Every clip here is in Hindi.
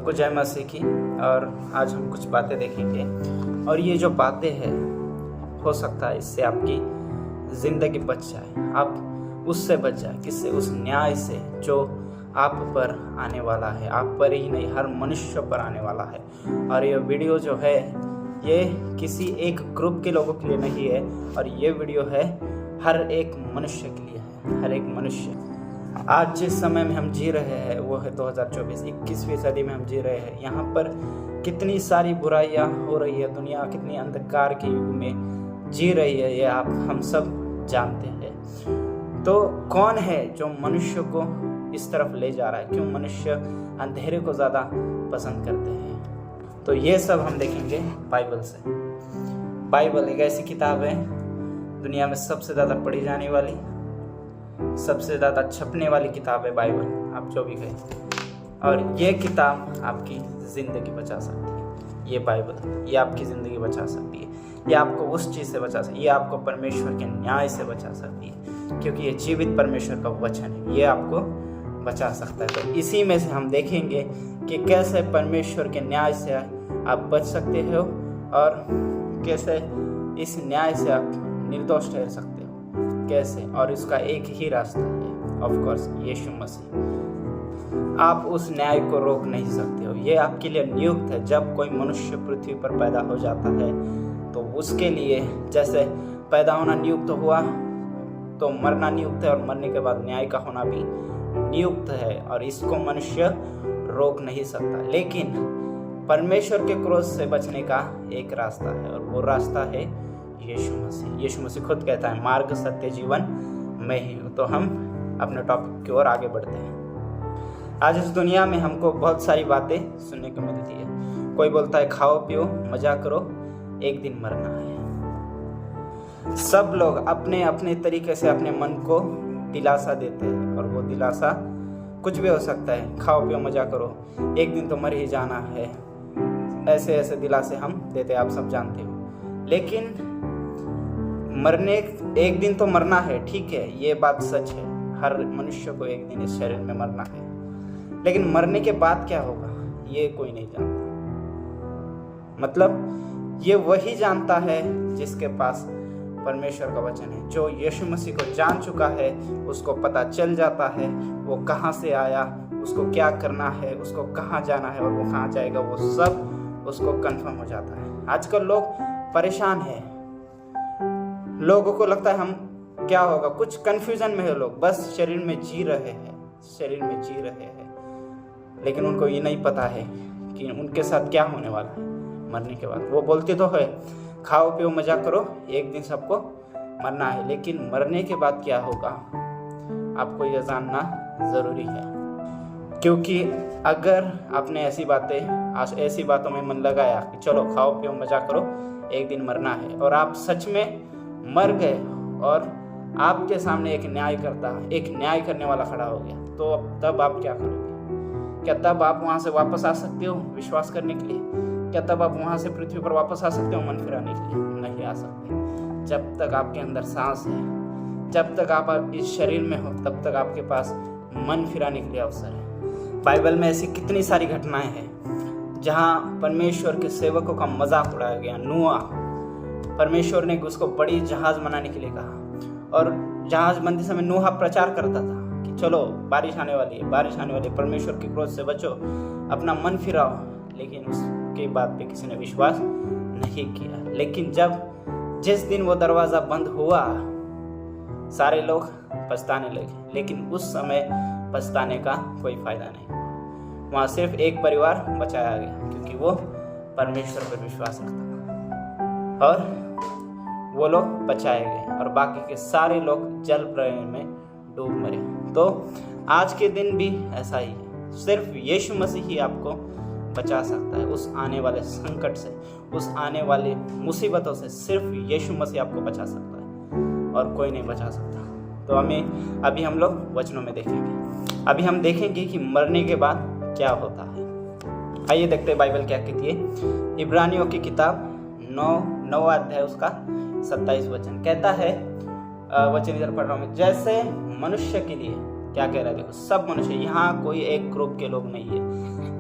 सबको जय मसीह की। और आज हम कुछ बातें देखेंगे और ये जो बातें हैं हो सकता है इससे आपकी ज़िंदगी बच जाए, आप उससे बच जाए। किससे? उस न्याय से जो आप पर आने वाला है, आप पर ही नहीं हर मनुष्य पर आने वाला है। और ये वीडियो जो है ये किसी एक ग्रुप के लोगों के लिए नहीं है, और ये वीडियो है हर एक मनुष्य के लिए है। हर एक मनुष्य आज जिस समय में हम जी रहे हैं वो है 2024, 21वीं सदी में हम जी रहे हैं। यहाँ पर कितनी सारी बुराइयाँ हो रही है, दुनिया कितनी अंधकार के युग में जी रही है, ये हम सब जानते हैं। तो कौन है जो मनुष्य को इस तरफ ले जा रहा है? क्यों मनुष्य अंधेरे को ज़्यादा पसंद करते हैं? तो ये सब हम देखेंगे बाइबल से। बाइबल एक ऐसी किताब है दुनिया में सबसे ज़्यादा पढ़ी जाने वाली, सबसे ज़्यादा छपने वाली किताब है बाइबल, आप जो भी कहें। और ये किताब आपकी ज़िंदगी बचा सकती है। ये बाइबल ये आपकी ज़िंदगी बचा सकती है। ये आपको उस चीज़ से बचा सकती है, ये आपको परमेश्वर के न्याय से बचा सकती है, क्योंकि ये जीवित परमेश्वर का वचन है। ये आपको बचा सकता है। तो इसी में से हम देखेंगे कि कैसे परमेश्वर के न्याय से आप बच सकते हो और कैसे इस न्याय से आप निर्दोष ठहर सकते हो, कैसे। और इसका एक ही रास्ता है, ऑफ कोर्स यीशु मसीह। आप उस न्याय को रोक नहीं सकते हो, ये आपके लिए नियुक्त है। जब कोई मनुष्य पृथ्वी पर पैदा हो जाता है तो उसके लिए जैसे पैदा होना नियुक्त हुआ तो मरना नियुक्त है, और मरने के बाद न्याय का होना भी नियुक्त है, और इसको मनुष्य रोक नहीं सकता। लेकिन परमेश्वर के क्रोध से बचने का एक रास्ता है, और वो रास्ता है यीशु मसीह। यीशु मसीह खुद कहता है, मार्ग सत्य जीवन मैं ही हूँ। तो हम अपने टॉपिक की ओर आगे बढ़ते हैं। आज इस दुनिया में हमको बहुत सारी बातें सुनने को मिलती है। कोई बोलता है खाओ पियो मजा करो, एक दिन मरना है। सब लोग अपने अपने तरीके से अपने मन को दिलासा देते हैं, और वो दिलासा कुछ भी हो सकता है। खाओ पियो मजा करो, एक दिन तो मर ही जाना है, ऐसे ऐसे दिलासे हम देते हैं, आप सब जानते हो। लेकिन मरने एक दिन तो मरना है, ठीक है, ये बात सच है। हर मनुष्य को एक दिन इस शरीर में मरना है, लेकिन मरने के बाद क्या होगा ये कोई नहीं जानता। मतलब ये वही जानता है जिसके पास परमेश्वर का वचन है। जो यीशु मसीह को जान चुका है उसको पता चल जाता है वो कहाँ से आया, उसको क्या करना है, उसको कहाँ जाना है और वो कहाँ जाएगा, वो सब उसको कंफर्म हो जाता है। आजकल लोग परेशान हैं, लोगों को लगता है हम क्या होगा, कुछ कंफ्यूजन में है लोग, बस शरीर में जी रहे हैं, लेकिन उनको ये नहीं पता है कि उनके साथ क्या होने वाला है मरने के बाद। वो बोलते तो है खाओ पियो मजा करो, एक दिन सबको मरना है, लेकिन मरने के बाद क्या होगा आपको यह जानना ज़रूरी है। क्योंकि अगर आपने ऐसी बातों में मन लगाया कि चलो खाओ पियो मजा करो, एक दिन मरना है, और आप सच में मर गए और आपके सामने एक न्याय करने वाला खड़ा हो गया, तो तब आप क्या करोगे? क्या तब आप वहाँ से वापस आ सकते हो विश्वास करने के लिए? क्या तब आप वहाँ से पृथ्वी पर वापस आ सकते हो मन फिराने के लिए? नहीं आ सकते। जब तक आपके अंदर सांस है, जब तक आप इस शरीर में हो, तब तक आपके पास मन फिराने के लिए अवसर है। बाइबल में ऐसी कितनी सारी घटनाएं हैं जहाँ परमेश्वर के सेवकों का मजाक उड़ाया गया। नूह, परमेश्वर ने उसको बड़ी जहाज बनाने के लिए कहा, और जहाज बनते समय नूह प्रचार करता था कि चलो बारिश आने वाली है, परमेश्वर के क्रोध से बचो, अपना मन फिराओ। लेकिन उसके बाद भी किसी ने विश्वास नहीं किया। लेकिन जिस दिन वो दरवाज़ा बंद हुआ सारे लोग पछताने लगे, लेकिन उस समय पछताने का कोई फायदा नहीं। वहाँ सिर्फ एक परिवार बचाया गया, क्योंकि वो परमेश्वर पर विश्वास रखता था, और वो लोग बचाए गए, और बाकी के सारे लोग जल प्रलय में डूब मरे। तो आज के दिन भी ऐसा ही है, सिर्फ यीशु मसीह ही आपको बचा सकता है उस आने वाले संकट से, उस आने वाले मुसीबतों से। सिर्फ यीशु मसीह आपको बचा सकता है और कोई नहीं बचा सकता। तो अभी हम लोग वचनों में देखेंगे। अभी हम देखेंगे कि मरने के बाद क्या होता है। आइए देखते हैं बाइबल क्या कहती है। इब्रानियों की किताब 9 अध्याय उसका 27 वचन कहता है, वचन इधर पढ़ रहा हूँ मैं। जैसे मनुष्य के लिए क्या कह रहा है, देखो सब मनुष्य, यहाँ कोई एक ग्रुप के लोग नहीं है,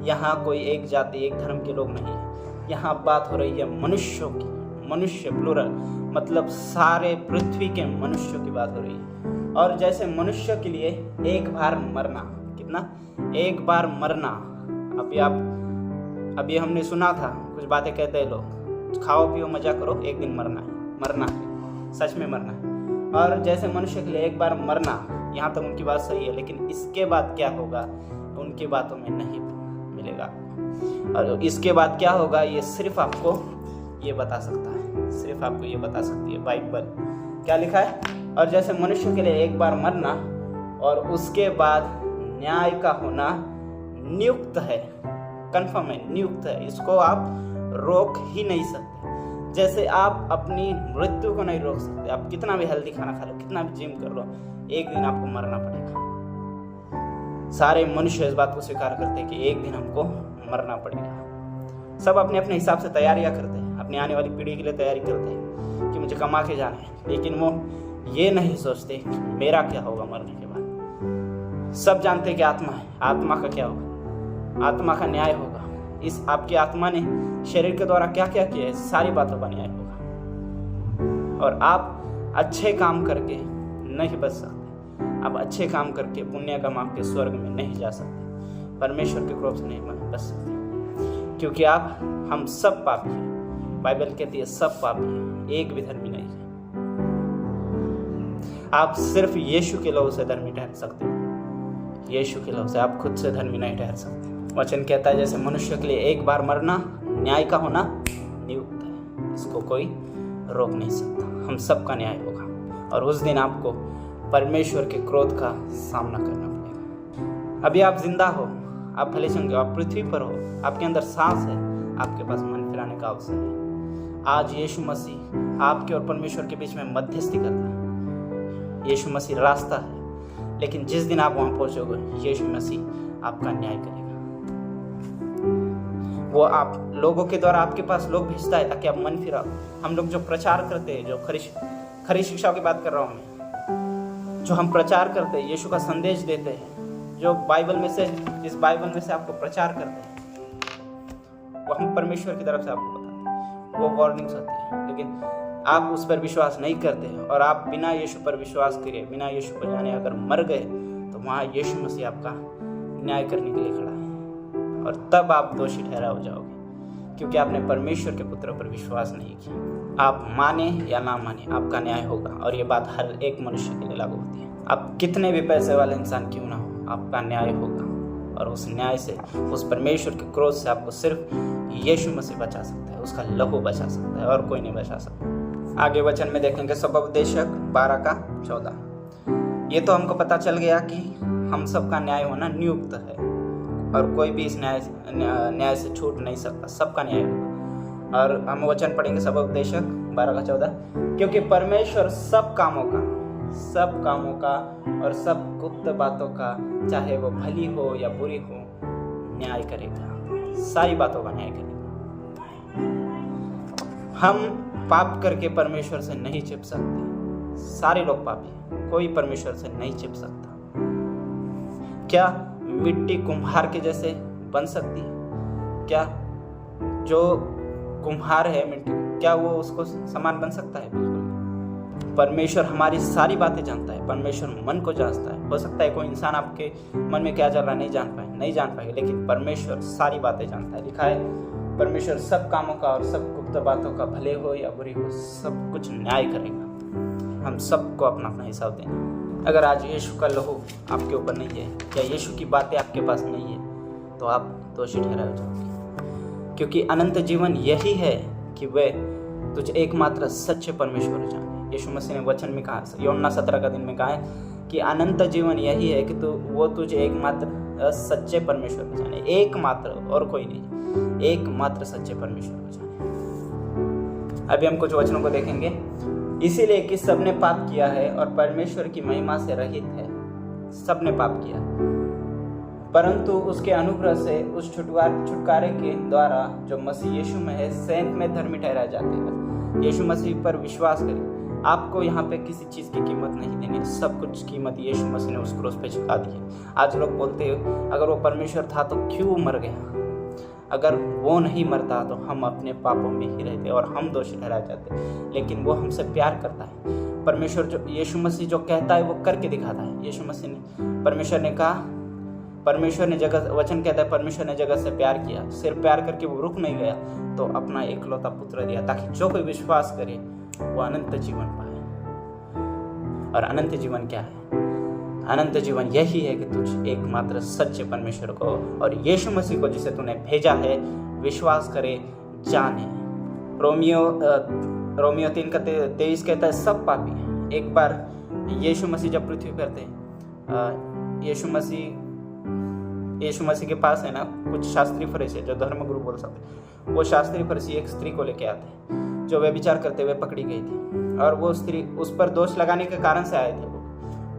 यहाँ कोई एक जाति एक धर्म के लोग नहीं है। यहाँ बात हो रही है मनुष्यों की, मनुष्य प्लूरल, मतलब सारे पृथ्वी के मनुष्यों की बात हो रही है। और जैसे मनुष्य के लिए एक बार मरना, कितना, एक बार मरना। अभी हमने सुना था, कुछ बातें कहते हैं लोग, खाओ पियो मजा करो, एक दिन मरना है, मरना है, सच में मरना है। और जैसे मनुष्य के लिए एक बार मरना, यहाँ तक उनकी बात सही है, लेकिन इसके बाद क्या होगा उनकी बातों में नहीं मिलेगा। और इसके बाद क्या होगा ये सिर्फ आपको ये बता सकता है, सिर्फ आपको ये बता सकती है बाइबल। क्या लिखा है? और जैसे मनुष्य के लिए एक बार मरना और उसके बाद न्याय का होना नियुक्त है, कन्फर्म है, नियुक्त है, इसको आप रोक ही नहीं सकते। जैसे आप अपनी मृत्यु को नहीं रोक सकते, आप कितना भी हेल्दी खाना खा लो, कितना भी जिम कर लो, एक दिन आपको मरना पड़ेगा। सारे मनुष्य इस बात को स्वीकार करते हैं कि एक दिन हमको मरना पड़ेगा। सब अपने अपने हिसाब से तैयारियां करते हैं, अपनी आने वाली पीढ़ी के लिए तैयारी करते हैं कि मुझे कमा के जाना है, लेकिन वो ये नहीं सोचते कि मेरा क्या होगा मरने के बाद। सब जानते हैं कि आत्मा है, आत्मा का क्या होगा, आत्मा का न्याय होगा। इस आपकी आत्मा ने शरीर के द्वारा क्या क्या किया है, सारी बातों का न्याय होगा। और आप अच्छे काम करके नहीं बच सकते, आप अच्छे काम करके पुण्य कमा के स्वर्ग में नहीं जा सकते, परमेश्वर के क्रोध से नहीं बच सकते, क्योंकि हम सब पापी हैं। बाइबल कहती है सब पापी हैं, एक भी धर्मी नहीं है। आप सिर्फ यीशु के लहू से धर्मी ठहर सकते हो, यीशु के लहू से, आप खुद से धर्मी नहीं ठहर सकते। वचन कहता है जैसे मनुष्य के लिए एक बार मरना न्याय का होना नियुक्त है, इसको कोई रोक नहीं सकता। हम सबका न्याय होगा और उस दिन आपको परमेश्वर के क्रोध का सामना करना पड़ेगा। अभी आप जिंदा हो, आप भले चंगे, आप पृथ्वी पर हो, आपके अंदर सांस है, आपके पास मन फिराने का अवसर है। आज यीशु मसीह आपके और परमेश्वर के बीच में मध्यस्थी करता है। यीशु मसीह रास्ता है, लेकिन जिस दिन आप वहां पहुंचोगे यीशु मसीह आपका न्याय करेगा। वो आप लोगों के द्वारा आपके पास लोग भेजता है ताकि आप मन फिराओ। हम लोग जो प्रचार करते हैं, जो खरी शिक्षाओं की बात कर रहा हूँ मैं, जो हम प्रचार करते हैं, यीशु का संदेश देते हैं, जो बाइबल में से, जिस बाइबल में से आपको प्रचार करते हैं, वो हम परमेश्वर की तरफ से आपको बताते हैं, वो वार्निंग्स होती है, लेकिन आप उस पर विश्वास नहीं करते और आप बिना यीशु पर विश्वास करे, बिना यीशु को जाने अगर मर गए, तो वहाँ यीशु मसीह आपका न्याय करने के लिए खड़ा है और तब आप दोषी ठहरा हो जाओगे, क्योंकि आपने परमेश्वर के पुत्र पर विश्वास नहीं किया। आप माने या ना माने, आपका न्याय होगा और ये बात हर एक मनुष्य के लिए लागू होती है। आप कितने भी पैसे वाले इंसान क्यों ना हो, आपका न्याय होगा और उस न्याय से, उस परमेश्वर के क्रोध से आपको सिर्फ यीशु मसीह बचा सकता है, उसका लहू बचा सकता है और कोई नहीं बचा सकता। आगे वचन में देखेंगे सबोपदेशक 12:14। ये तो हमको पता चल गया कि हम सबका न्याय होना नियुक्त है और कोई भी इस न्याय से छूट नहीं सकता, सबका न्याय होगा। और हम वचन पढ़ेंगे सबोपदेशक 12:14, क्योंकि परमेश्वर सब कामों का और सब गुप्त बातों का, चाहे वो भली हो या बुरी हो, न्याय करेगा, सारी बातों का न्याय करेगा। हम पाप करके परमेश्वर से नहीं छिप सकते, सारे लोग पापी हैं, कोई परमेश्वर से नहीं छिप सकता। क्या मिट्टी कुम्हार के जैसे बन सकती है? क्या जो कुम्हार है मिट्टी, क्या वो उसको समान बन सकता है? बिल्कुल। परमेश्वर हमारी सारी बातें जानता है, परमेश्वर मन को जानता है। हो सकता है कोई इंसान आपके मन में क्या चल रहा है नहीं जान पाएगा, लेकिन परमेश्वर सारी बातें जानता है। लिखा है परमेश्वर सब कामों का और सब गुप्त बातों का, भले हो या बुरी हो, सब कुछ न्याय करेगा। हम सबको अपना अपना हिसाब देना। अगर आज यीशु का लहू आपके ऊपर नहीं है या यीशु की बातें आपके पास नहीं है, तो आप दोषी ठहराए हो जाओगे, क्योंकि अनंत जीवन यही है कि वे तुझे एकमात्र सच्चे परमेश्वर को जाने। यीशु मसीह ने वचन में कहा, यूहन्ना 17 में कहा है कि अनंत जीवन यही है कि वो तुझे एकमात्र सच्चे परमेश्वर को जाने, एकमात्र, और कोई नहीं, एकमात्र सच्चे परमेश्वर को जाने। अभी हम कुछ वचनों को देखेंगे। इसीलिए कि सबने पाप किया है और परमेश्वर की महिमा से रहित है। सबने पाप किया, परंतु उसके अनुग्रह से उस छुटकारे के द्वारा जो मसीह यीशु में है, सैंत में धर्मी ठहराए जाते हैं। यीशु मसीह पर विश्वास करें। आपको यहाँ पे किसी चीज़ की कीमत नहीं देनी, सब कुछ कीमत यीशु मसीह ने उस क्रूस पे चुका दी है। आज लोग बोलते हैं अगर वो परमेश्वर था तो क्यों मर गया, अगर वो नहीं मरता तो हम अपने पापों में ही रहते और हम दोषी ठहराए जाते, लेकिन वो हमसे प्यार करता है। परमेश्वर जो यीशु मसीह जो कहता है वो करके दिखाता है। यीशु मसीह ने परमेश्वर ने जगत वचन कहता है परमेश्वर ने जगत से प्यार किया, सिर्फ प्यार करके वो रुक नहीं गया, तो अपना एकलौता पुत्र दिया ताकि जो कोई विश्वास करे वो अनंत जीवन पाए। और अनंत जीवन क्या है? अनंत जीवन यही है कि तुझ एकमात्र सच्चे परमेश्वर को और यीशु मसीह को जिसे तूने भेजा है विश्वास करे, जाने। रोमियो 3:23 कहता है सब पापी हैं। एक बार यीशु मसीह जब पृथ्वी पर थे, यीशु मसीह के पास है ना कुछ शास्त्री फरीसी जो धर्मगुरु बोल सकते, वो शास्त्री फरीसी एक स्त्री को लेके आते जो व्यभिचार करते हुए पकड़ी गई थी, और वो स्त्री उस पर दोष लगाने के कारण से आए थे।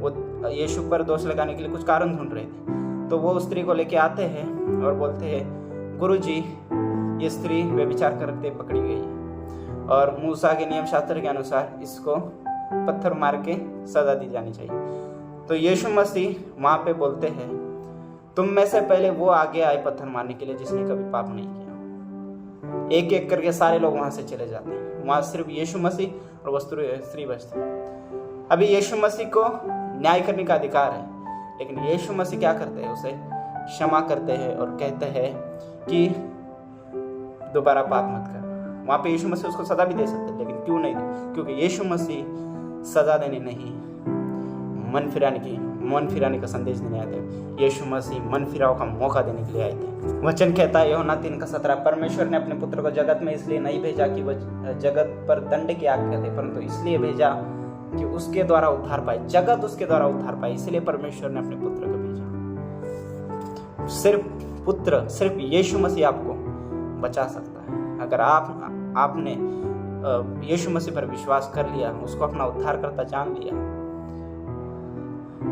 वो यीशु पर दोष लगाने के लिए कुछ कारण ढूंढ रहे थे। तो वो उस स्त्री को लेके आते हैं और बोलते हैं गुरुजी, ये स्त्री व्यभिचार करते पकड़ी गई है और मूसा के नियम शास्त्र के अनुसार इसको पत्थर मार के सजा दी जानी चाहिए। तो यीशु मसीह वहाँ पे बोलते हैं तुम में से पहले वो आगे आए पत्थर मारने के लिए जिसने कभी पाप नहीं किया। एक एक करके सारे लोग वहां से चले जाते हैं, वहां सिर्फ यीशु मसीह और वो स्त्री बचती है। अभी यीशु मसीह को न्याय करने का अधिकार है, लेकिन यीशु मसीह क्या करते हैं? उसे क्षमा करते हैं और कहते हैं कि दोबारा पाप मत कर। वहां पे यीशु मसीह उसको सजा भी दे सकते हैं, लेकिन क्यों नहीं दे? क्योंकि यीशु मसीह सजा देने नहीं, मन फिराने का संदेश देने आए थे। यीशु मसीह मन फिराव का मौका देने के लिए आए थे। वचन कहता है यूहन्ना 3:17, परमेश्वर ने अपने पुत्र को जगत में इसलिए नहीं भेजा कि वह जगत पर दंड की आज्ञा दे, परंतु इसलिए भेजा कि उसके द्वारा उद्धार पाए, जगत उसके द्वारा उद्धार पाए। इसलिए परमेश्वर ने अपने पुत्र को भेजा। सिर्फ यीशु मसीह आपको बचा सकता है। अगर आपने यीशु मसीह पर विश्वास कर लिया, उसको अपना उद्धार करता जान लिया,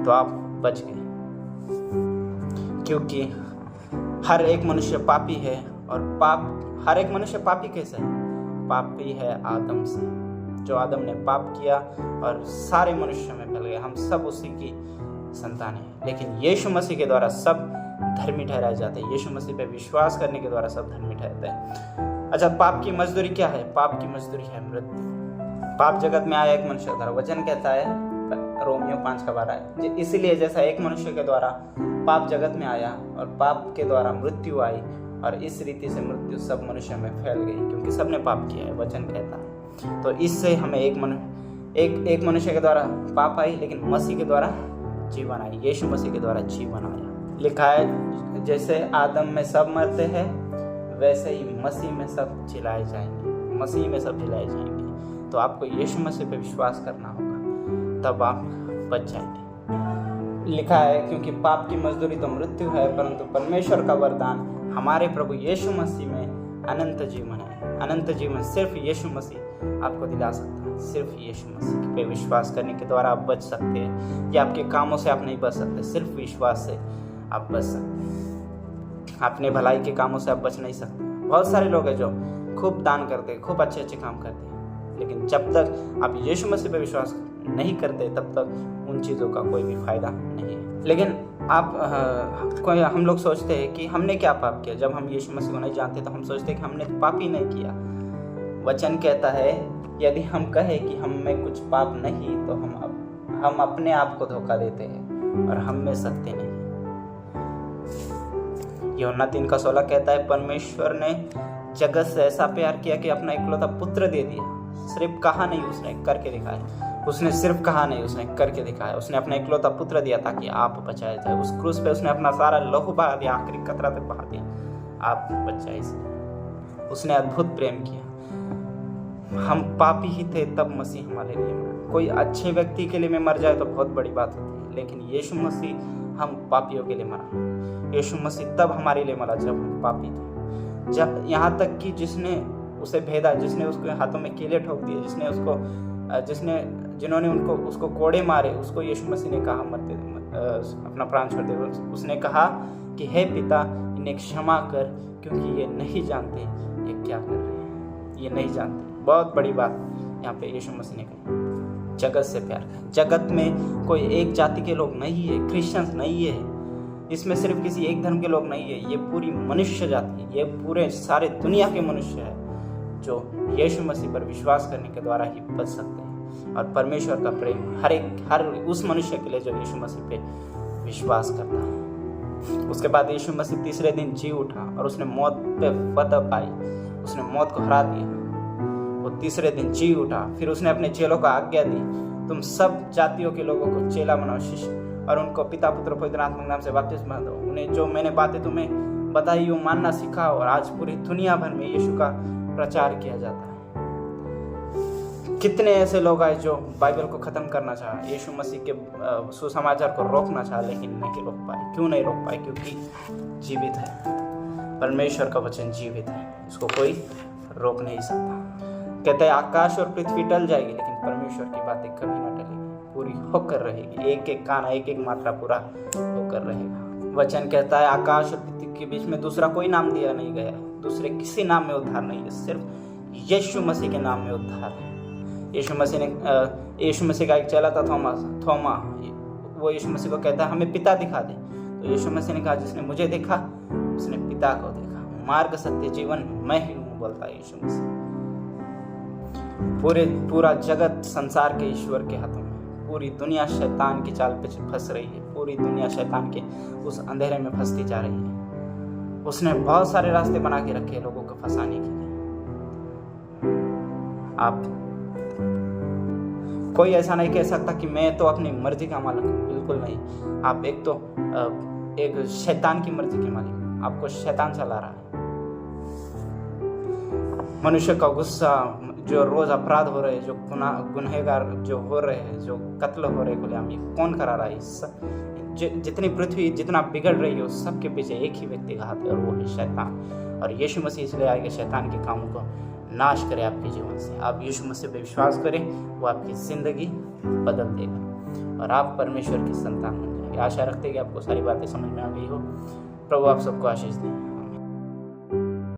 तो आप बच गए। क्योंकि हर एक मनुष्य पापी है, और हर एक मनुष्य पापी कैसे है? पापी है आदम से, जो आदम ने पाप किया और सारे मनुष्य में फैल गए। हम सब उसी की संतान है, लेकिन यीशु मसीह के द्वारा सब धर्मी ठहराए जाते हैं। यीशु मसीह पे विश्वास करने के द्वारा सब धर्मी ठहरते हैं। अच्छा, पाप की मजदूरी क्या है? पाप की मजदूरी है मृत्यु। पाप जगत में आया एक मनुष्य द्वारा, वचन कहता है रोमियो 5:12, इसीलिए जैसा एक मनुष्य के द्वारा पाप जगत में आया और पाप के द्वारा मृत्यु आई, और इस रीति से मृत्यु सब मनुष्य में फैल गई, क्योंकि सबने पाप किया है, वचन कहता है। तो इससे हमें एक मनुष्य के द्वारा पाप आई, लेकिन मसीह के द्वारा जीवन आई। यीशु मसीह के द्वारा जीवन आया। लिखा है जैसे आदम में सब मरते हैं, वैसे ही मसीह में सब जिलाए जाएंगे। मसीह में सब जिलाए जाएंगे। तो आपको यीशु मसीह पे विश्वास करना होगा, तब आप बच जाएंगे। लिखा है क्योंकि पाप की मजदूरी तो मृत्यु है, परंतु परमेश्वर का वरदान हमारे प्रभु यीशु मसीह में अनंत जीवन है। अनंत जीवन सिर्फ यीशु मसीह आपको दिला सकता है। सिर्फ यीशु मसीह पे विश्वास करने के द्वारा आप बच सकते हैं। या आपके कामों से आप नहीं बच सकते, सिर्फ विश्वास से आप बच सकते हैं। अपने भलाई के कामों से आप बच नहीं सकते। बहुत सारे लोग हैं जो खूब दान करते हैं, खूब अच्छे अच्छे काम करते हैं, लेकिन जब तक आप यीशु मसीह पे विश्वास नहीं करते, तब तक उन चीज़ों का कोई भी फायदा नहीं है। लेकिन हम लोग सोचते हैं कि हमने क्या पाप किया। जब हम यीशु मसीह को नहीं जानते तो हम सोचते हैं कि हमने पाप ही नहीं किया। वचन कहता है यदि हम कहें कि हम में कुछ पाप नहीं, तो हम अपने आप को धोखा देते हैं और हम में सत्य नहीं। यूहन्ना 3:16 कहता है परमेश्वर ने जगत से ऐसा प्यार किया कि अपना इकलौता पुत्र दे दिया। सिर्फ कहा नहीं, उसने करके दिखाया। उसने सिर्फ कहा नहीं, उसने करके दिखाया। उसने अपना इकलौता पुत्र दिया ताकि आप बचाए जाए। उस क्रूस पे उसने अपना सारा लहू बहा दिया, आखिरी कतरा तक बहा दिया, आप बच जाए। उसने अद्भुत प्रेम किया। हम पापी ही थे, तब मसीह हमारे लिए मरा। कोई अच्छे व्यक्ति के लिए में मर जाए तो बहुत बड़ी बात होती है, लेकिन यीशु मसीह हम पापियों के लिए मरा। यीशु मसीह तब हमारे लिए मरा जब हम पापी थे। जब यहाँ तक कि जिसने उसे भेदा, जिसने उसके हाथों में कीले ठोक दिए, जिन्होंने उसको कोड़े मारे, उसको यीशु मसीह ने कहा अपना प्राण छोड़ दे। उसने कहा कि हे पिता, इन्हें क्षमा कर, क्योंकि ये नहीं जानते ये क्या कर रहे हैं। ये नहीं जानते। बहुत बड़ी बात यहाँ पे यीशु मसीह ने कही। जगत से प्यार करें। जगत में कोई एक जाति के लोग नहीं है, क्रिश्चियंस नहीं है, इसमें सिर्फ किसी एक धर्म के लोग नहीं है, ये पूरी मनुष्य जाति है, ये पूरे सारे दुनिया के मनुष्य है जो यीशु मसीह पर विश्वास करने के द्वारा ही बच सकते हैं। और परमेश्वर का प्रेम हर उस मनुष्य के लिए जो यीशु मसीह पे विश्वास करता है। उसके बाद यीशु मसीह तीसरे दिन जी उठा और उसने मौत पे फतह पाई, उसने मौत को हरा दिया। वो तीसरे दिन जी उठा, फिर उसने अपने चेलों को आज्ञा दी, तुम सब जातियों के लोगों को चेला बनाओ, शिष्य, और उनको पिता पुत्र पवित्र आत्मा के नाम से बपतिस्मा दो। उन्हें जो मैंने बातें तुम्हें बताई वो मानना सिखाओ। और आज पूरी दुनिया भर में यीशु का प्रचार किया जाता है। कितने ऐसे लोग आए जो बाइबल को खत्म करना चाहे, यीशु मसीह के सुसमाचार को रोकना चाहे, लेकिन नहीं रोक पाए। क्यों नहीं रोक पाए? क्योंकि जीवित है, परमेश्वर का वचन जीवित है, इसको कोई रोक नहीं सकता। कहते हैं आकाश और पृथ्वी टल जाएगी लेकिन परमेश्वर की बातें कभी ना टलेगी, पूरी होकर रहेगी। एक एक काना, एक एक मात्रा पूरा होकर रहेगा। वचन कहता है आकाश और पृथ्वी के बीच में दूसरा कोई नाम दिया नहीं गया, दूसरे किसी नाम में उद्धार नहीं है, सिर्फ यीशु मसीह के नाम में उद्धार है। यीशु मसीह का एक चेला था थोमा, वो यीशु मसीह को कहता है हमें पिता दिखा दे। तो यीशु मसीह ने कहा जिसने मुझे देखा उसने पिता को देखा। मार्ग सत्य जीवन मैं ही हूँ, बोलता है यीशु मसीह। पूरा जगत संसार के ईश्वर के हाथों में, पूरी दुनिया शैतान की चाल पे फंस रही है, पूरी दुनिया शैतान के उस अंधेरे में फंसती जा रही है। उसने बहुत सारे रास्ते बना के रखे लोगों को फंसाने के लिए। आप कोई ऐसा नहीं कह सकता कि मैं तो अपनी मर्जी का मालिक हूँ, बिल्कुल नहीं। आप एक शैतान की मर्जी के मालिक, आपको शैतान चला रहा है। मनुष्य का गुस्सा, जो रोज अपराध हो रहे हैं, जो गुनहगार जो हो रहे हैं, जो कत्ल हो रहे खुलेआम, ये कौन करा रहा है? जितनी पृथ्वी जितना बिगड़ रही है उस सबके पीछे एक ही व्यक्ति का हाथ है और वो है शैतान। और यीशु मसीह इसलिए आए कि शैतान के कामों को नाश करे आपके जीवन से। आप यीशु मसीह पे विश्वास करें, वो आपकी जिंदगी बदल देगा और आप परमेश्वर की संतान बन जाएंगे। आशा रखते हैं कि आपको सारी बातें समझ में आ गई हो। प्रभु आप सबको आशीष दें।